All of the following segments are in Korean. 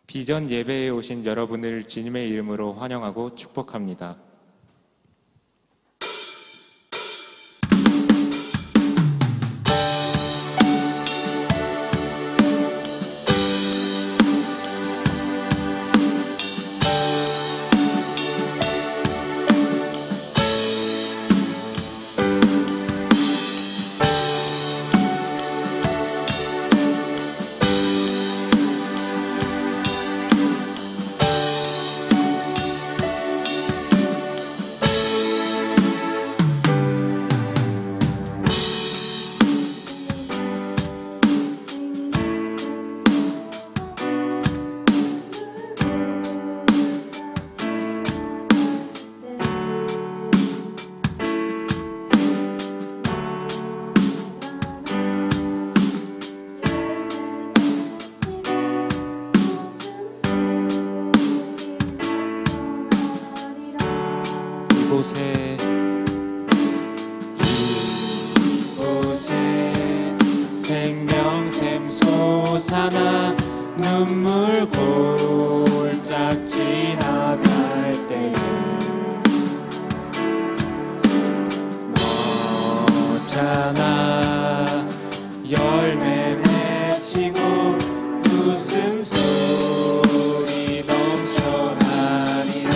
비전 예배에 오신 여러분을 주님의 이름으로 환영하고 축복합니다. 이곳에 생명샘 솟아나 눈물 골짝 지나갈 때에 너잖아 열매 맺히고 웃음소리 넘쳐나리라.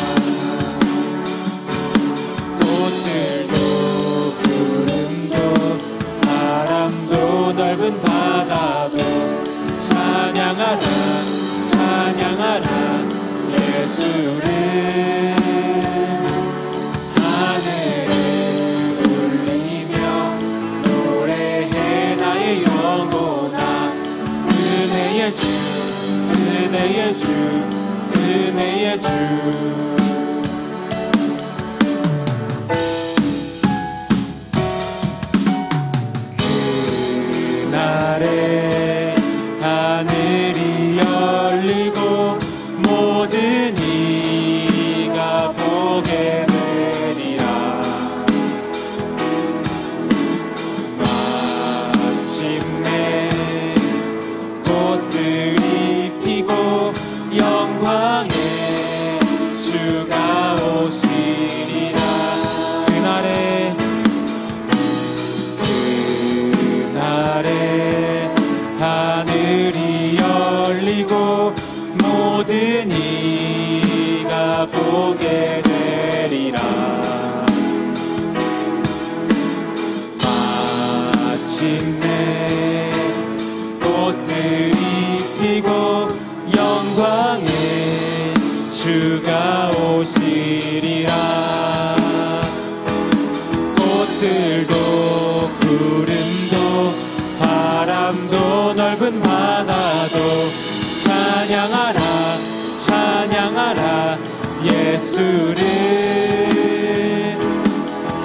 꽃들도 구름도 바람도 넓은 바다도 찬양하라 찬양하라 예수를. 하늘을 울리며 노래해 나의 영혼아. 은혜의 주 은혜의 주 은혜의 주. 그날에 하늘이 열리고 모든 이가 보게 되리라. 마침내 꽃들이 피고 영광의 주가 오시리라. 그날에 하늘이 열리고 모든 이가 보게 되리라. 마침내 꽃들이 피고 영광의 주가 오시리라. 꽃들도 구름도 바람도 넓은 바다도 찬양하라 찬양하라 예수를.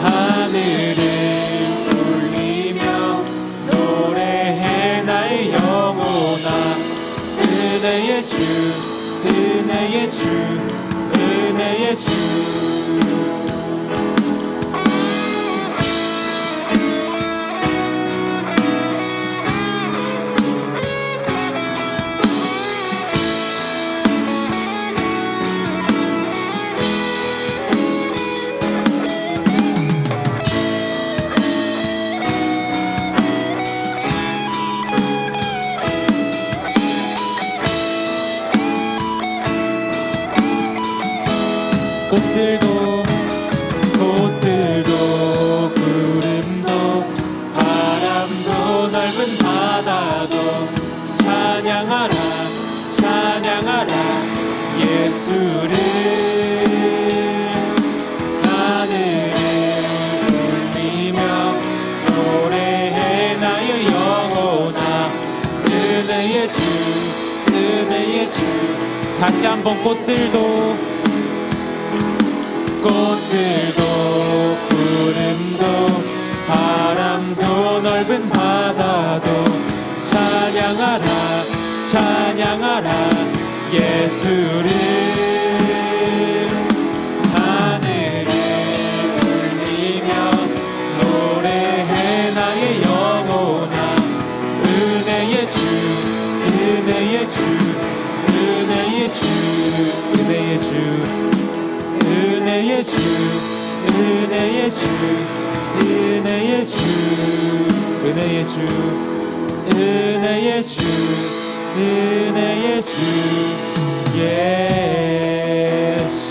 하늘을 울리며 노래해 나의 영혼아. 은혜의 주 은혜의 주 은혜의 주. 꽃들도 구름도 바람도 넓은 바다도 찬양하라 찬양하라 예수를. 하늘을 울리며 노래해 나의 영혼아. 은혜의 주 은혜의 주. 다시 한번 꽃들도 구름도 바람도 넓은 바다도 찬양하라 찬양하라 예수를. 하늘을 울리며 노래해 나의 영혼아. 은혜의 주 은혜의 주 은혜의 은혜의 주, 은혜의 주, 은혜의 주, 은혜의 주, 은혜의 주, 은혜의 주, 은혜의 주, 은혜의 주, 예수.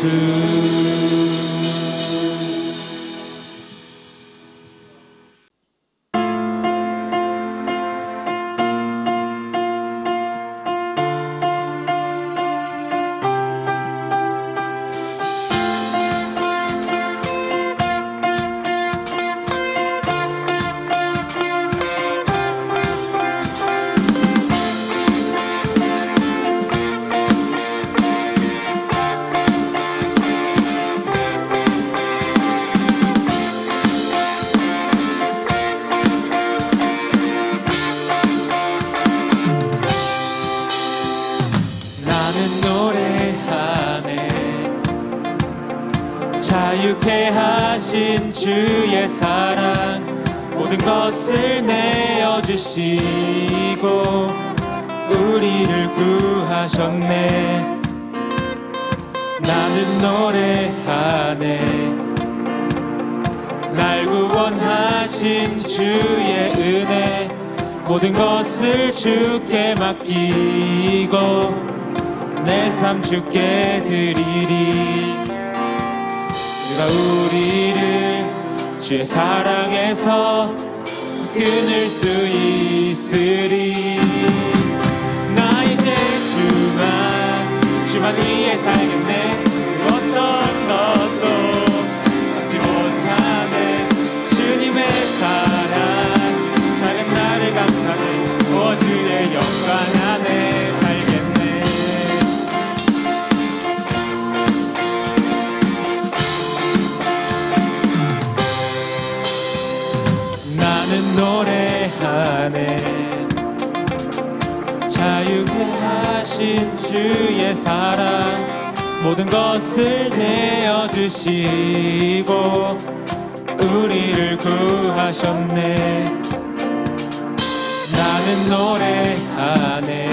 자유케 하신 주의 사랑 모든 것을 내어주시고 우리를 구하셨네. 나는 노래하네. 날 구원하신 주의 은혜 모든 것을 주께 맡기고 내 삶 주께 드리리. 그가 우리를 주의 사랑에서 끊을 수 있으리. 나 이제 주만 위해 살겠네. 그 어떤 것도 얻지 못하네. 주님의 사랑 작은 나를 감싸네. 오 주의 영광 안에 살겠네. 나는 노래하네. 자유케 하신 주의 사랑 모든 것을 내어주시고 우리를 구하셨네. 나는 노래하네.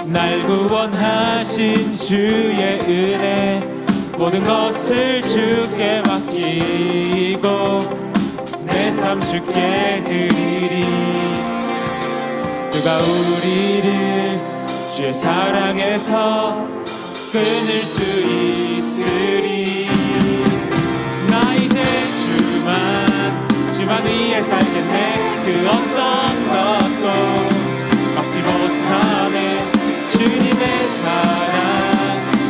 날 구원하신 주의 은혜 모든 것을 주께 맡기고 내 삶 주께 드리리. 그가 우리를 주의 사랑에서 끊을 수 있으리. 나 이제 주만 위해 살겠네. 그 어떤 것도 막지 못하네. 주님의 사랑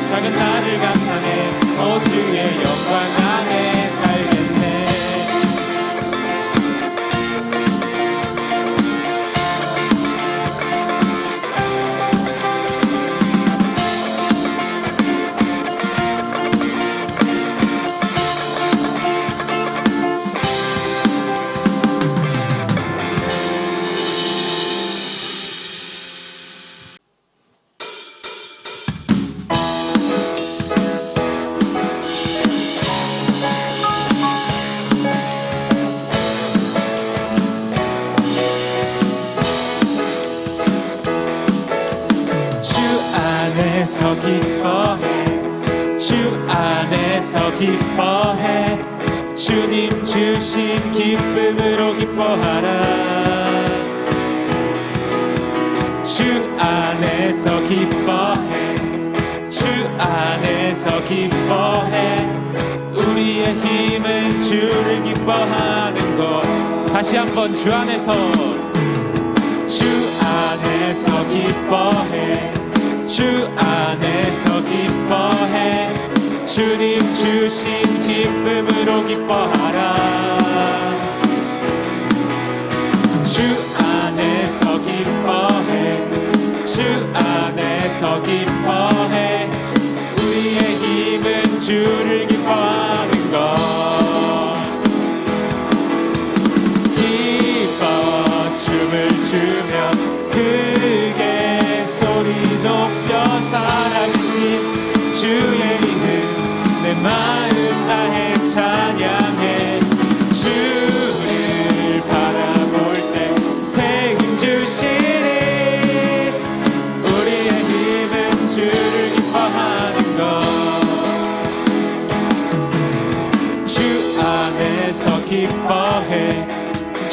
작은 나를 감싸네. 오 주의 영광 안에 살겠네. 기뻐해. 주 안에서 기뻐해. 주님 주신 기쁨으로 기뻐하라. 주 안에서 기뻐해. 주 안에서 기뻐해. 우리의 힘은 주를 기뻐하는 것. 다시 한번 주 안에서. 주 안에서 기뻐해. 주 안에서 기뻐해. 주님 주신 기쁨으로 기뻐하라. 주 안에서 기뻐해. 주 안에서 기뻐해. 우리의 힘은 주를 기뻐하는 것. 기뻐 춤을 추며 크게 소리 높여 살아주신 주의 이름 내 마음 다해 찬양해. 주를 바라볼 때 새 힘 주시니 우리의 힘은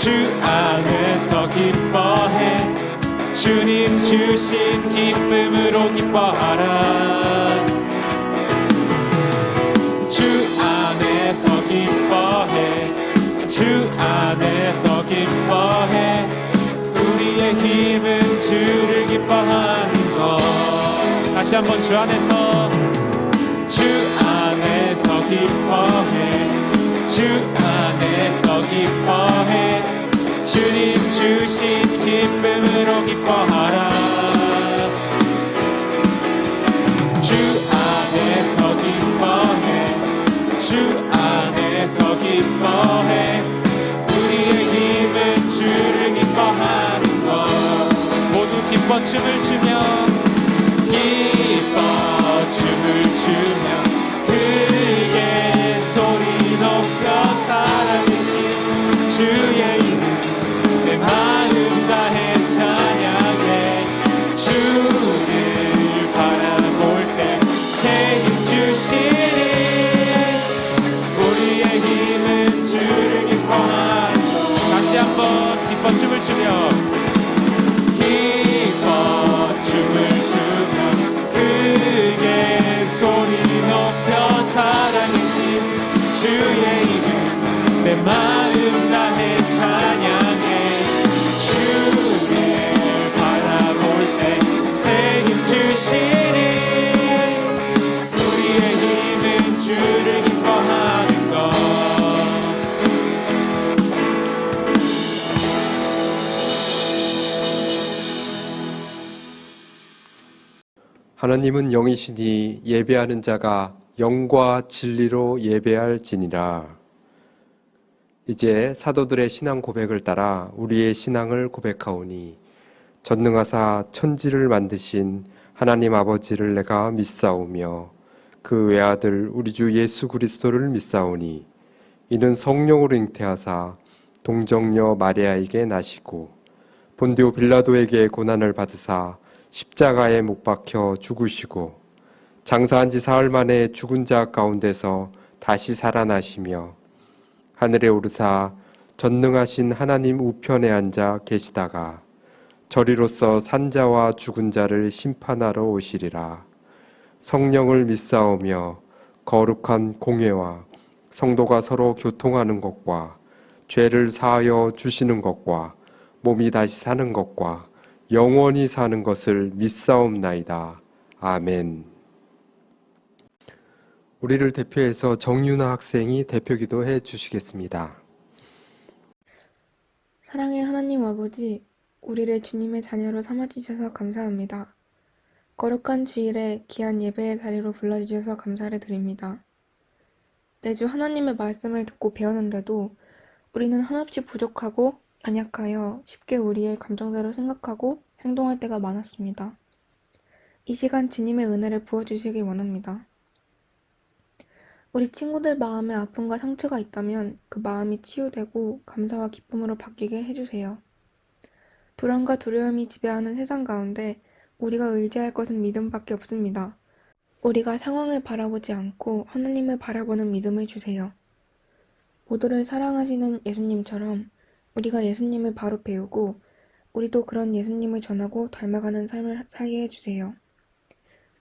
주 안에서 기뻐해 주님 주신 기쁨으로 기뻐하라. 주 안에서 기뻐해 주 안에서 기뻐해 우리의 힘은 주를 기뻐하는 것. 다시 한번 주 안에서 기뻐해 주 안에서 기뻐해 주님 주신 기쁨으로 기뻐하라. 주 안에서 기뻐해 주 안에서 기뻐해 우리의 힘은 주를 기뻐하는 것. 모두 기뻐 춤을 추며 기뻐 춤을 추며 크게 소리 높여 살아계신 주의 이름 내 마음 다해 찬양해. 주를 바라볼 때 새 힘 주시니 우리의 힘은 주를 기뻐하는. 다시 한번 기뻐 춤을 추며 기뻐 춤을 추며 크게 소리 높여 살아계신 주의 이름 내 마음 다해 찬양해. 주를 바라볼 때 새 힘 주시니 우리의 힘은 주를 기뻐하는 것. 하나님은 영이시니 예배하는 자가 영과 진리로 예배할지니라. 이제 사도들의 신앙 고백을 따라 우리의 신앙을 고백하오니 전능하사 천지를 만드신 하나님 아버지를 내가 믿사오며 그 외아들 우리 주 예수 그리스도를 믿사오니 이는 성령으로 잉태하사 동정녀 마리아에게 나시고 본디오 빌라도에게 고난을 받으사 십자가에 못 박혀 죽으시고 장사한 지 사흘 만에 죽은 자 가운데서 다시 살아나시며 하늘에 오르사 전능하신 하나님 우편에 앉아 계시다가 저리로서 산자와 죽은 자를 심판하러 오시리라. 성령을 믿사오며 거룩한 공회와 성도가 서로 교통하는 것과 죄를 사하여 주시는 것과 몸이 다시 사는 것과 영원히 사는 것을 믿사옵나이다. 아멘. 우리를 대표해서 정윤아 학생이 대표기도 해 주시겠습니다. 사랑의 하나님 아버지, 우리를 주님의 자녀로 삼아주셔서 감사합니다. 거룩한 주일에 귀한 예배의 자리로 불러주셔서 감사를 드립니다. 매주 하나님의 말씀을 듣고 배우는데도 우리는 한없이 부족하고 연약하여 쉽게 우리의 감정대로 생각하고 행동할 때가 많았습니다. 이 시간 주님의 은혜를 부어주시기 원합니다. 우리 친구들 마음에 아픔과 상처가 있다면 그 마음이 치유되고 감사와 기쁨으로 바뀌게 해주세요. 불안과 두려움이 지배하는 세상 가운데 우리가 의지할 것은 믿음밖에 없습니다. 우리가 상황을 바라보지 않고 하나님을 바라보는 믿음을 주세요. 모두를 사랑하시는 예수님처럼 우리가 예수님을 바로 배우고 우리도 그런 예수님을 전하고 닮아가는 삶을 살게 해주세요.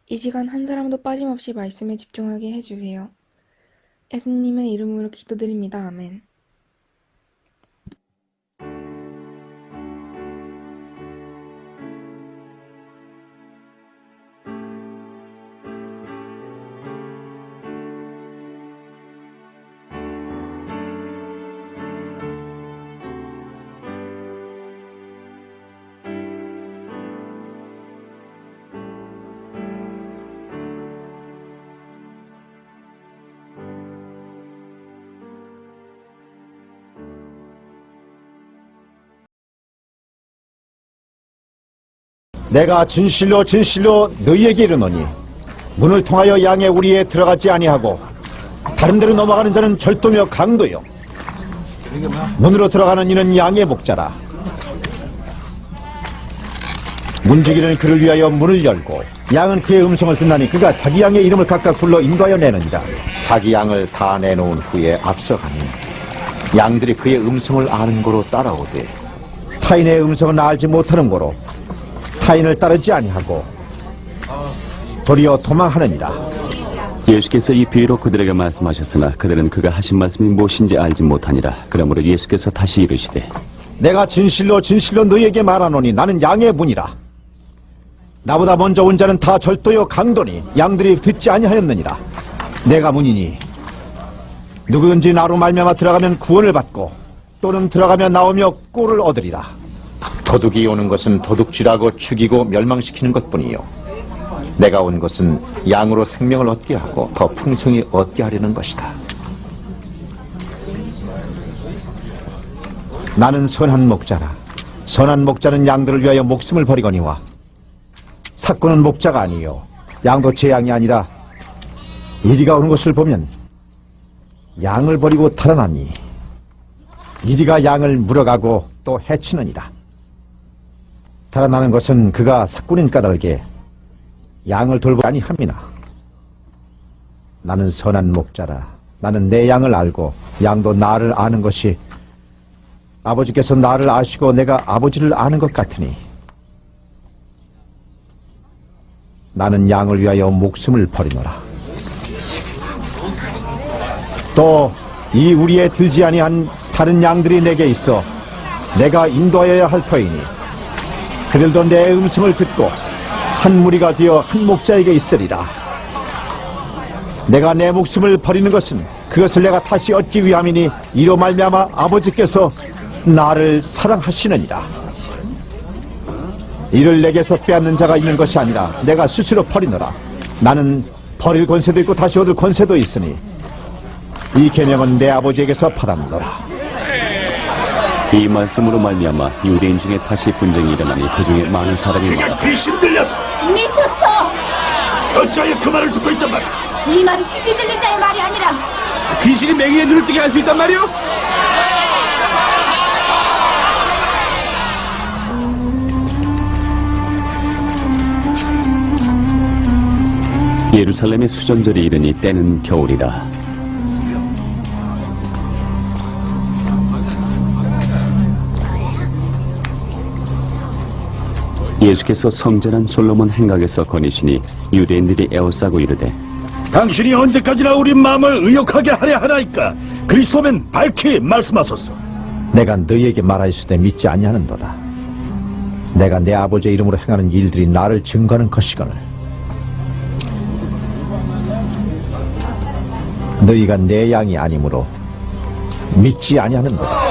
이 시간 한 사람도 빠짐없이 말씀에 집중하게 해주세요. 예수님의 이름으로 기도드립니다. 아멘. 내가 진실로 진실로 너희에게 이르노니 문을 통하여 양의 우리에 들어가지 아니하고 다른 데로 넘어가는 자는 절도며 강도요 문으로 들어가는 이는 양의 목자라. 문지기는 그를 위하여 문을 열고 양은 그의 음성을 듣나니 그가 자기 양의 이름을 각각 불러 인도하여 내느니라. 자기 양을 다 내놓은 후에 앞서가니 양들이 그의 음성을 아는 거로 따라오되 타인의 음성은 알지 못하는 거로 타인을 따르지 아니하고 도리어 도망하느니라. 예수께서 이 비유로 그들에게 말씀하셨으나 그들은 그가 하신 말씀이 무엇인지 알지 못하니라. 그러므로 예수께서 다시 이르시되 내가 진실로 진실로 너희에게 말하노니 나는 양의 문이라. 나보다 먼저 온 자는 다 절도요 강도니 양들이 듣지 아니하였느니라. 내가 문이니 누구든지 나로 말미암아 들어가면 구원을 받고 또는 들어가며 나오며 꼴을 얻으리라. 도둑이 오는 것은 도둑질하고 죽이고 멸망시키는 것뿐이요 내가 온 것은 양으로 생명을 얻게 하고 더 풍성히 얻게 하려는 것이다. 나는 선한 목자라. 선한 목자는 양들을 위하여 목숨을 버리거니와 삭구는 목자가 아니요 양도 제 양이 아니라 이리가 오는 것을 보면 양을 버리고 달아나니 이리가 양을 물어가고 또 해치느니라. 달아나는 것은 그가 삭구는 까닭에 양을 돌보지 아니함이나 나는 선한 목자라. 나는 내 양을 알고 양도 나를 아는 것이 아버지께서 나를 아시고 내가 아버지를 아는 것 같으니 나는 양을 위하여 목숨을 버리노라. 또 이 우리에 들지 아니한 다른 양들이 내게 있어 내가 인도하여야 할 터이니 그들도 내 음성을 듣고 한 무리가 되어 한 목자에게 있으리라. 내가 내 목숨을 버리는 것은 그것을 내가 다시 얻기 위함이니 이로 말미암아 아버지께서 나를 사랑하시느니라. 이를 내게서 빼앗는 자가 있는 것이 아니라 내가 스스로 버리노라. 나는 버릴 권세도 있고 다시 얻을 권세도 있으니 이 계명은 내 아버지에게서 받았노라. 이 말씀으로 말미암아 유대인 중에 다시 분쟁이 일어나니 그 중에 많은 사람이 많아 귀신 들렸어. 미쳤어! 어찌하여 그 말을 듣고 있단 말이야? 이 말이 귀신 들린 자의 말이 아니라 귀신이 맹인의 눈을 뜨게 할 수 있단 말이오? 예루살렘의 수전절이 이르니 때는 겨울이라. 예수께서 성전한 솔로몬 행각에서 거니시니 유대인들이 에워싸고 이르되 당신이 언제까지나 우리 마음을 의욕하게 하려 하나이까? 그리스도면 밝히 말씀하소서. 내가 너희에게 말하였으되 믿지 아니하는도다. 내가 내 아버지의 이름으로 행하는 일들이 나를 증거하는 것이거늘 너희가 내 양이 아니므로 믿지 아니하는도다.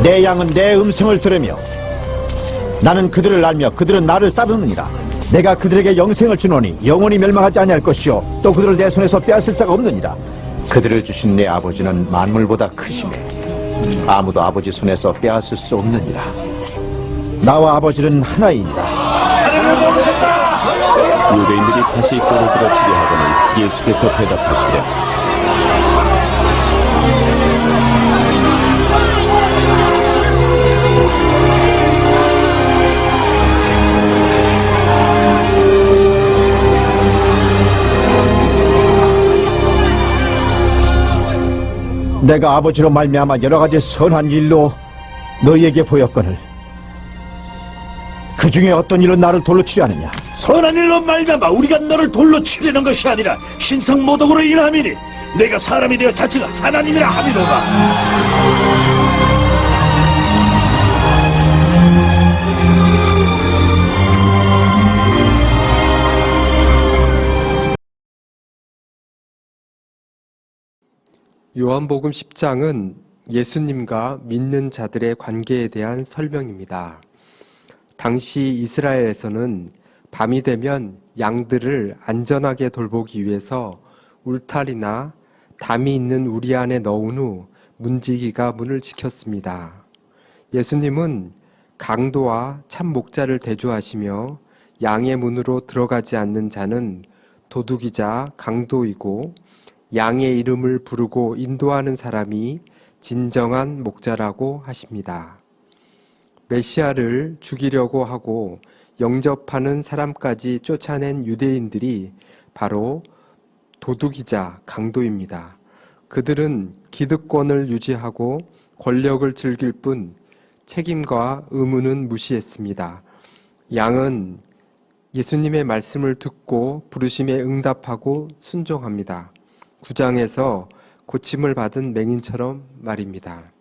내 양은 내 음성을 들으며 나는 그들을 알며 그들은 나를 따르느니라. 내가 그들에게 영생을 주노니 영원히 멸망하지 아니할 것이요 또 그들을 내 손에서 빼앗을 자가 없느니라. 그들을 주신 내 아버지는 만물보다 크시매 아무도 아버지 손에서 빼앗을 수 없느니라. 나와 아버지는 하나이니라. 유대인들이 다시 꼬를 부러치려 하고는 예수께서 대답하시되 내가 아버지로 말미암아 여러 가지 선한 일로 너희에게 보였거늘 그 중에 어떤 일로 나를 돌로 치려 하느냐? 선한 일로 말미암아 우리가 너를 돌로 치려는 것이 아니라 신성모독으로 인함이니 내가 사람이 되어 자체가 하나님이라 함이로다. 요한복음 10장은 예수님과 믿는 자들의 관계에 대한 설명입니다. 당시 이스라엘에서는 밤이 되면 양들을 안전하게 돌보기 위해서 울타리나 담이 있는 우리 안에 넣은 후 문지기가 문을 지켰습니다. 예수님은 강도와 참 목자를 대조하시며 양의 문으로 들어가지 않는 자는 도둑이자 강도이고 양의 이름을 부르고 인도하는 사람이 진정한 목자라고 하십니다. 메시아를 죽이려고 하고 영접하는 사람까지 쫓아낸 유대인들이 바로 도둑이자 강도입니다. 그들은 기득권을 유지하고 권력을 즐길 뿐 책임과 의무는 무시했습니다. 양은 예수님의 말씀을 듣고 부르심에 응답하고 순종합니다. 9장에서 고침을 받은 맹인처럼 말입니다.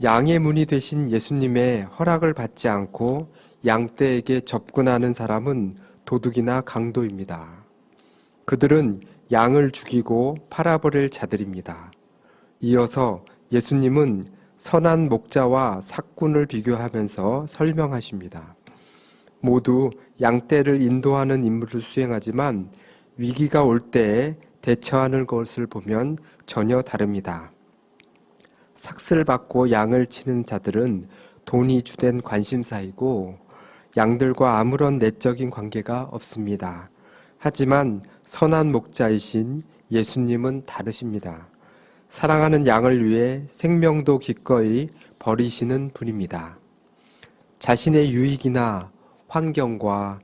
양의 문이 되신 예수님의 허락을 받지 않고 양떼에게 접근하는 사람은 도둑이나 강도입니다. 그들은 양을 죽이고 팔아버릴 자들입니다. 이어서 예수님은 선한 목자와 삭군을 비교하면서 설명하십니다. 모두 양떼를 인도하는 임무를 수행하지만 위기가 올 때에 대처하는 것을 보면 전혀 다릅니다. 삭슬 받고 양을 치는 자들은 돈이 주된 관심사이고 양들과 아무런 내적인 관계가 없습니다. 하지만 선한 목자이신 예수님은 다르십니다. 사랑하는 양을 위해 생명도 기꺼이 버리시는 분입니다. 자신의 유익이나 환경과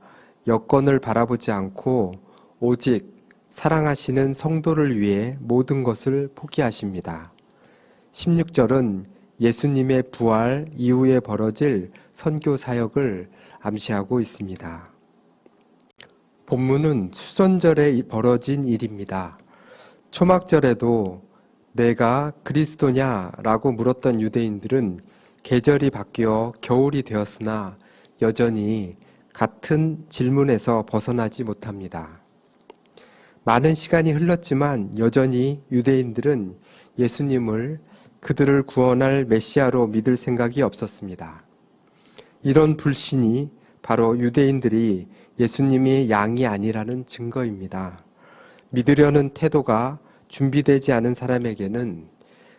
여건을 바라보지 않고 오직 사랑하시는 성도를 위해 모든 것을 포기하십니다. 16절은 예수님의 부활 이후에 벌어질 선교 사역을 암시하고 있습니다. 본문은 수전절에 벌어진 일입니다. 초막절에도 내가 그리스도냐라고 물었던 유대인들은 계절이 바뀌어 겨울이 되었으나 여전히 같은 질문에서 벗어나지 못합니다. 많은 시간이 흘렀지만 여전히 유대인들은 예수님을 그들을 구원할 메시아로 믿을 생각이 없었습니다. 이런 불신이 바로 유대인들이 예수님이 양이 아니라는 증거입니다. 믿으려는 태도가 준비되지 않은 사람에게는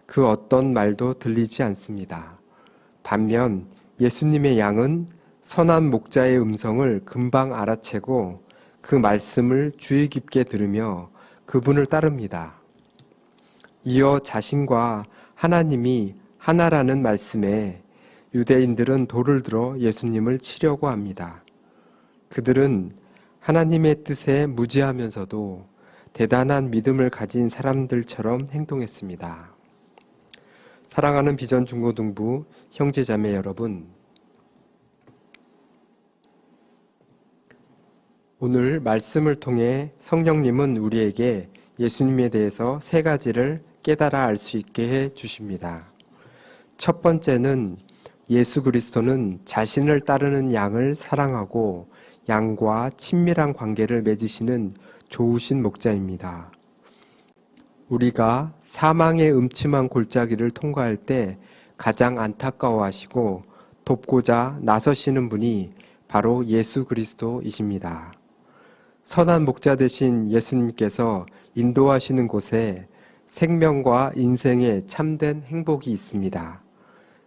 그 어떤 말도 들리지 않습니다. 반면 예수님의 양은 선한 목자의 음성을 금방 알아채고 그 말씀을 주의 깊게 들으며 그분을 따릅니다. 이어 자신과 하나님이 하나라는 말씀에 유대인들은 돌을 들어 예수님을 치려고 합니다. 그들은 하나님의 뜻에 무지하면서도 대단한 믿음을 가진 사람들처럼 행동했습니다. 사랑하는 비전 중고등부 형제자매 여러분, 오늘 말씀을 통해 성령님은 우리에게 예수님에 대해서 세 가지를 깨달아 알 수 있게 해 주십니다. 첫 번째는 예수 그리스도는 자신을 따르는 양을 사랑하고 양과 친밀한 관계를 맺으시는 좋으신 목자입니다. 우리가 사망의 음침한 골짜기를 통과할 때 가장 안타까워하시고 돕고자 나서시는 분이 바로 예수 그리스도이십니다. 선한 목자 되신 예수님께서 인도하시는 곳에 생명과 인생의 참된 행복이 있습니다.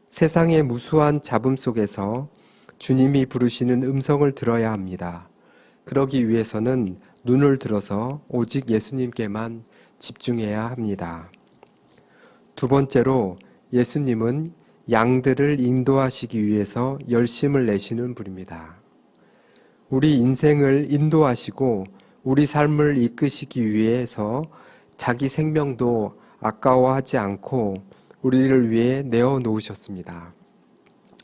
세상의 무수한 잡음 속에서 주님이 부르시는 음성을 들어야 합니다. 그러기 위해서는 눈을 들어서 오직 예수님께만 집중해야 합니다. 두 번째로 예수님은 양들을 인도하시기 위해서 열심을 내시는 분입니다. 우리 인생을 인도하시고 우리 삶을 이끄시기 위해서 자기 생명도 아까워하지 않고 우리를 위해 내어 놓으셨습니다.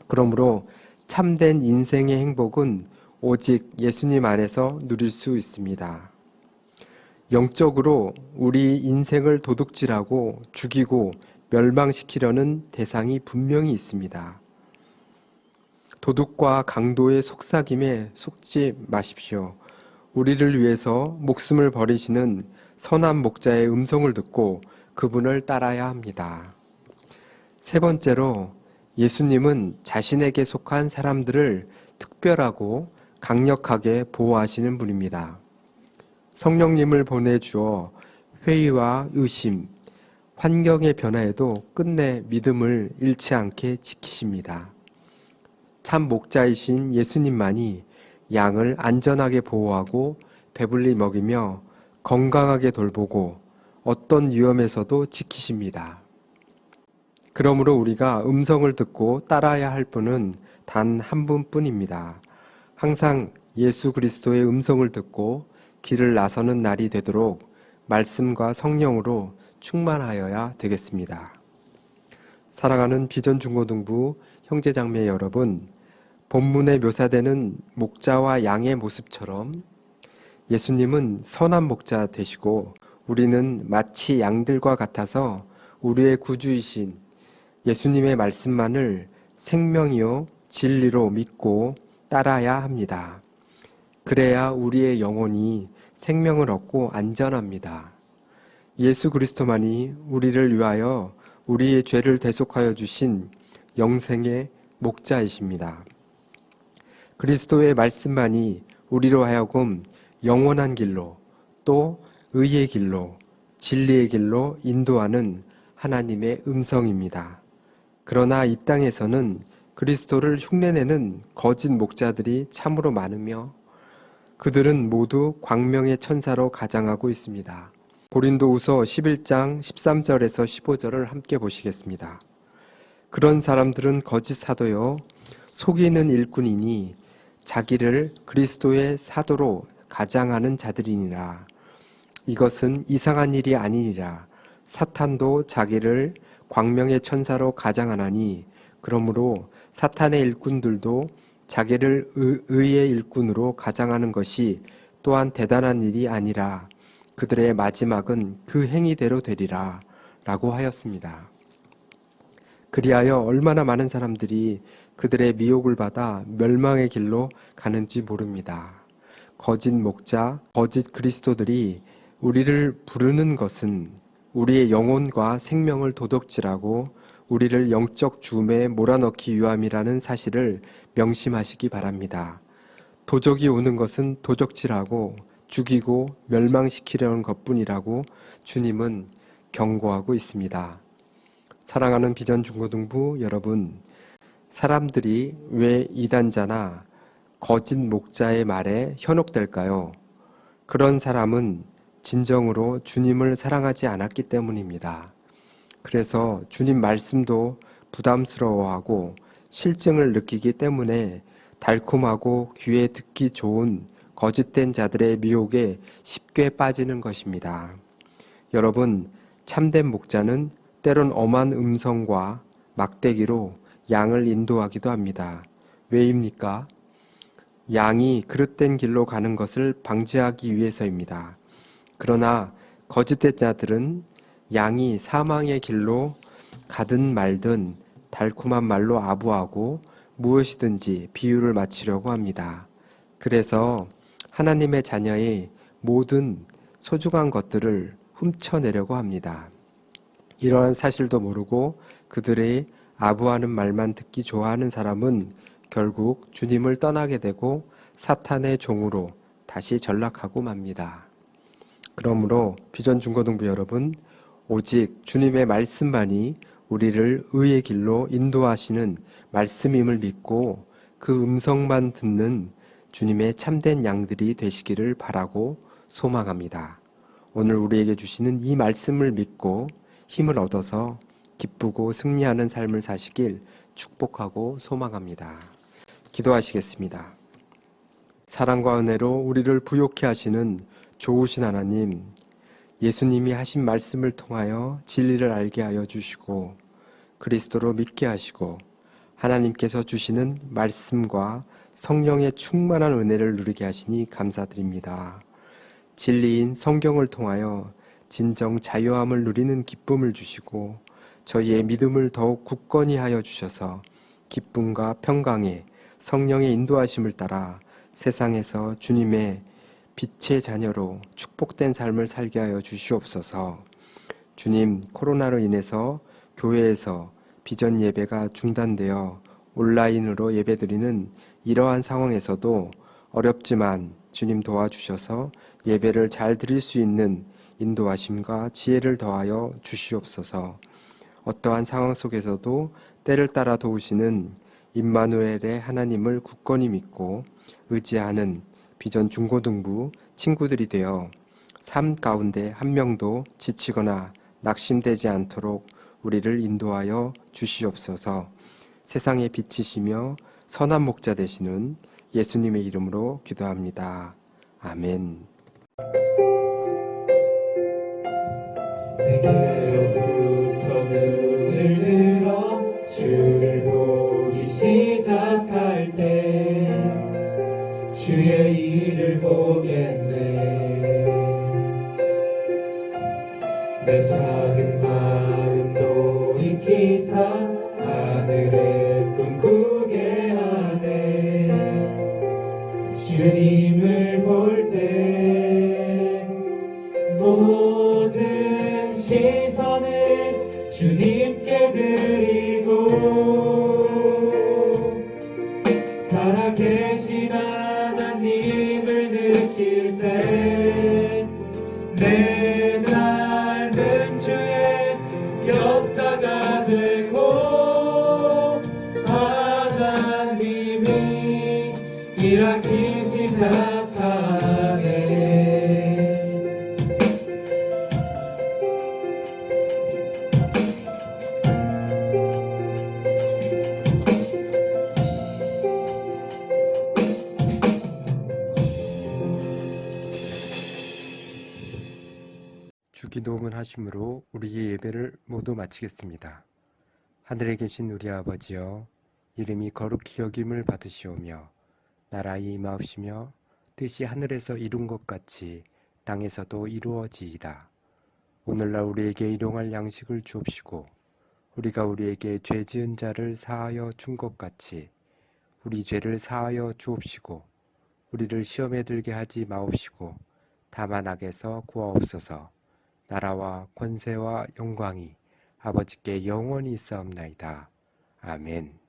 그러므로 참된 인생의 행복은 오직 예수님 안에서 누릴 수 있습니다. 영적으로 우리 인생을 도둑질하고 죽이고 멸망시키려는 대상이 분명히 있습니다. 도둑과 강도의 속삭임에 속지 마십시오. 우리를 위해서 목숨을 버리시는 선한 목자의 음성을 듣고 그분을 따라야 합니다. 세 번째로 예수님은 자신에게 속한 사람들을 특별하고 강력하게 보호하시는 분입니다. 성령님을 보내주어 회의와 의심, 환경의 변화에도 끝내 믿음을 잃지 않게 지키십니다. 참 목자이신 예수님만이 양을 안전하게 보호하고 배불리 먹이며 건강하게 돌보고 어떤 위험에서도 지키십니다. 그러므로 우리가 음성을 듣고 따라야 할 분은 단 한 분뿐입니다. 항상 예수 그리스도의 음성을 듣고 길을 나서는 날이 되도록 말씀과 성령으로 충만하여야 되겠습니다. 사랑하는 비전 중고등부 형제자매 여러분, 본문에 묘사되는 목자와 양의 모습처럼 예수님은 선한 목자 되시고 우리는 마치 양들과 같아서 우리의 구주이신 예수님의 말씀만을 생명이요 진리로 믿고 따라야 합니다. 그래야 우리의 영혼이 생명을 얻고 안전합니다. 예수 그리스도만이 우리를 위하여 우리의 죄를 대속하여 주신 영생의 목자이십니다. 그리스도의 말씀만이 우리로 하여금 영원한 길로 또 의의 길로 진리의 길로 인도하는 하나님의 음성입니다. 그러나 이 땅에서는 그리스도를 흉내내는 거짓 목자들이 참으로 많으며 그들은 모두 광명의 천사로 가장하고 있습니다. 고린도후서 11장 13절에서 15절을 함께 보시겠습니다. 그런 사람들은 거짓 사도요 속이는 일꾼이니 자기를 그리스도의 사도로 가장하는 자들이니라. 이것은 이상한 일이 아니니라. 사탄도 자기를 광명의 천사로 가장하나니 그러므로 사탄의 일꾼들도 자기를 의의 일꾼으로 가장하는 것이 또한 대단한 일이 아니라 그들의 마지막은 그 행위대로 되리라 라고 하였습니다. 그리하여 얼마나 많은 사람들이 그들의 미혹을 받아 멸망의 길로 가는지 모릅니다. 거짓 목자, 거짓 그리스도들이 우리를 부르는 것은 우리의 영혼과 생명을 도둑질하고 우리를 영적 죽음에 몰아넣기 위함이라는 사실을 명심하시기 바랍니다. 도적이 오는 것은 도적질하고 죽이고 멸망시키려는 것뿐이라고 주님은 경고하고 있습니다. 사랑하는 비전 중고등부 여러분, 사람들이 왜 이단자나 거짓 목자의 말에 현혹될까요? 그런 사람은 진정으로 주님을 사랑하지 않았기 때문입니다. 그래서 주님 말씀도 부담스러워하고 실증을 느끼기 때문에 달콤하고 귀에 듣기 좋은 거짓된 자들의 미혹에 쉽게 빠지는 것입니다. 여러분, 참된 목자는 때론 엄한 음성과 막대기로 양을 인도하기도 합니다. 왜입니까? 양이 그릇된 길로 가는 것을 방지하기 위해서입니다. 그러나 거짓된 자들은 양이 사망의 길로 가든 말든 달콤한 말로 아부하고 무엇이든지 비유를 맞추려고 합니다. 그래서 하나님의 자녀의 모든 소중한 것들을 훔쳐내려고 합니다. 이러한 사실도 모르고 그들의 아부하는 말만 듣기 좋아하는 사람은 결국 주님을 떠나게 되고 사탄의 종으로 다시 전락하고 맙니다. 그러므로 비전 중고등부 여러분, 오직 주님의 말씀만이 우리를 의의 길로 인도하시는 말씀임을 믿고 그 음성만 듣는 주님의 참된 양들이 되시기를 바라고 소망합니다. 오늘 우리에게 주시는 이 말씀을 믿고 힘을 얻어서 기쁘고 승리하는 삶을 사시길 축복하고 소망합니다. 기도하시겠습니다. 사랑과 은혜로 우리를 부욕케 하시는 좋으신 하나님, 예수님이 하신 말씀을 통하여 진리를 알게 하여 주시고 그리스도로 믿게 하시고 하나님께서 주시는 말씀과 성령의 충만한 은혜를 누리게 하시니 감사드립니다. 진리인 성경을 통하여 진정 자유함을 누리는 기쁨을 주시고 저희의 믿음을 더욱 굳건히 하여 주셔서 기쁨과 평강에 성령의 인도하심을 따라 세상에서 주님의 빛의 자녀로 축복된 삶을 살게 하여 주시옵소서. 주님, 코로나로 인해서 교회에서 비전 예배가 중단되어 온라인으로 예배드리는 이러한 상황에서도 어렵지만 주님 도와주셔서 예배를 잘 드릴 수 있는 인도하심과 지혜를 더하여 주시옵소서. 어떠한 상황 속에서도 때를 따라 도우시는 임마누엘의 하나님을 굳건히 믿고 의지하는 비전 중고등부 친구들이 되어 삶 가운데 한 명도 지치거나 낙심되지 않도록 우리를 인도하여 주시옵소서. 세상의 빛이시며 선한 목자 되시는 예수님의 이름으로 기도합니다. 아멘. 내게로부터 눈을 들어 주를 보기 시작할 때 주의 일을 보겠네. 내 작은 마음도 익히사 하늘의 꿈꾸게 하네. 주님을 볼 때 모든 시선을 주님께 드리고 살아계신 하나님을 느낄 때 내 삶은 주의 역사가 되고 하나님이 일하기 시작하네. 주기도문 하심으로 우리의 예배를 모두 마치겠습니다. 하늘에 계신 우리 아버지여, 이름이 거룩히 여김을 받으시오며 나라의 임하옵시며 뜻이 하늘에서 이룬 것 같이 땅에서도 이루어지이다. 오늘날 우리에게 일용할 양식을 주옵시고 우리가 우리에게 죄 지은 자를 사하여 준 것 같이 우리 죄를 사하여 주옵시고 우리를 시험에 들게 하지 마옵시고 다만 악에서 구하옵소서. 나라와 권세와 영광이 아버지께 영원히 있사옵나이다. 아멘.